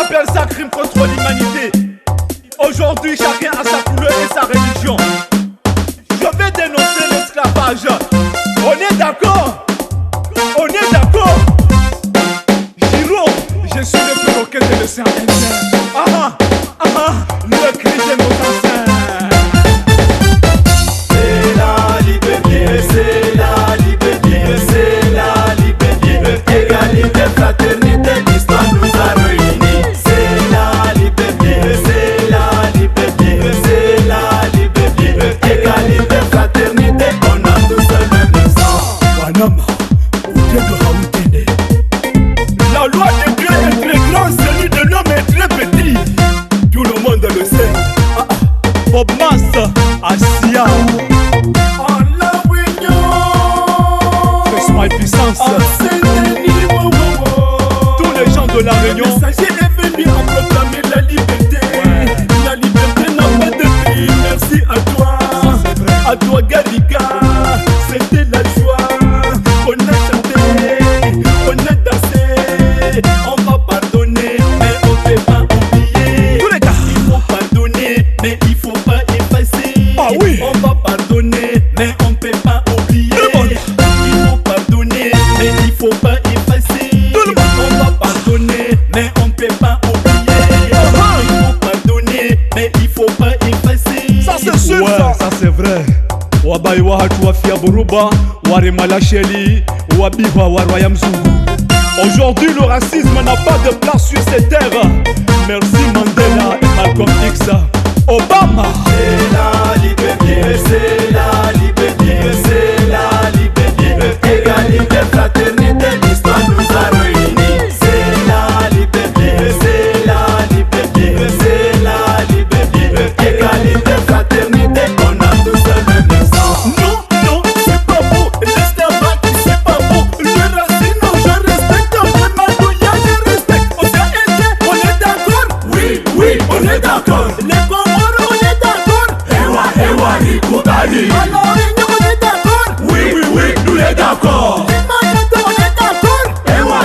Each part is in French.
appelle ça crime contre l'humanité. Aujourd'hui, chacun a sa couleur et sa religion. Je vais dénoncer l'esclavage. On est d'accord? On est d'accord? Giro, je suis le perroquet de l'océan Indien. Le cri de nos anciens. C'est la liberté, c'est la liberté, c'est la liberté. Égalité, fraternité, l'histoire nous a réunis. C'est la liberté, c'est la liberté, c'est la liberté. Égalité, fraternité, on a tous le même sang. Wanama, Oudego Haoutene. La loi des grands est très grande, celui de l'homme est très petit. Tout le monde le sait. Bob Mas, Asia. En la réunion, C'est ma puissance. en Saint-Denis, Tous les gens de la Réunion. le messager est venu en proclamer la liberté. La liberté n'a pas de prix. Merci à toi Garika. C'était la joie. On a chanté, on a dansé. On va pardonner, mais on ne peut pas oublier. Tous les gars. Il faut pardonner, mais il faut pas effacer. Ah oui. On va pardonner, mais on ne peut pas oublier. Tout le monde. Il faut pardonner, mais il faut pas effacer. Tout le monde. On va pardonner, mais on ne peut pas oublier. Il faut pardonner, mais il faut pas effacer. Ça c'est sûr, Ouais, ça. ça c'est vrai. Wabai wahatu wafia buruba, ware malacheli, wabiwa warwaya mzungu. Aujourd'hui, le racisme n'a pas de place sur cette terre. Merci Mandela et Malcolm X. Obama. C'est la liberté, c'est la liberté, c'est la liberté. Égalité, fraternité, l'histoire nous a réunis. C'est la liberté, c'est la liberté, c'est la liberté. Égalité, fraternité, on a tous le même sang. Non, c'est pas beau, l'esclavage, c'est pas beau. Le racisme, je respecte, le Mandouya, je respecte. On est d'accord? Oui, on est d'accord. Les Comores, on est d'accord. Ewa, Rikubali. Alors, on est d'accord? Oui, nous est d'accord. Les Manettes, on est d'accord. Ewa,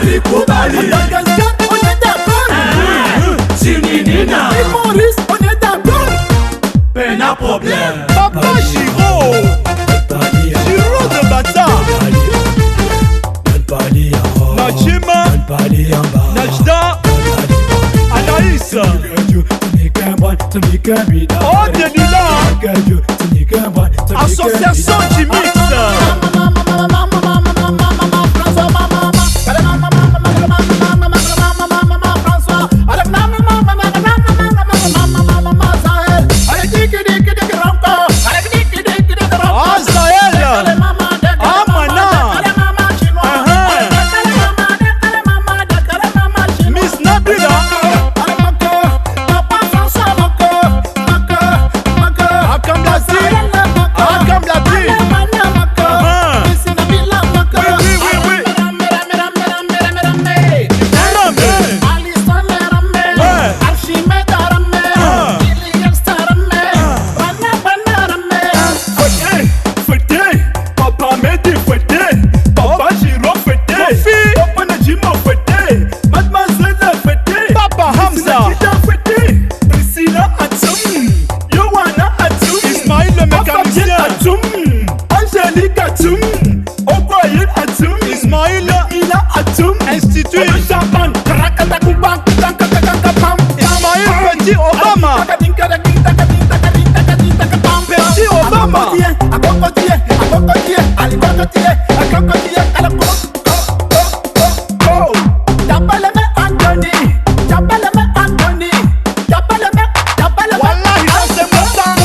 Rikubali. Madagascar, on est d'accord. Sininina. Les Maurice, on est d'accord. Pena problème. Papa Giro. Giro de Bata. Najima. Najda. Anaïs. Oh, Denila. Association Jimix. Miss Nabila. Ismaïl Institut. Ismaïl Petit Obama. Petit Obama. Wallahi, ça c'est bon ça.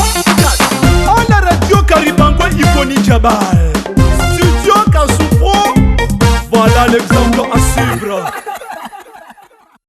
On a radio Karibango Ikoni Jabal. Studio Kassoufro. Voilà l'exemple à suivre.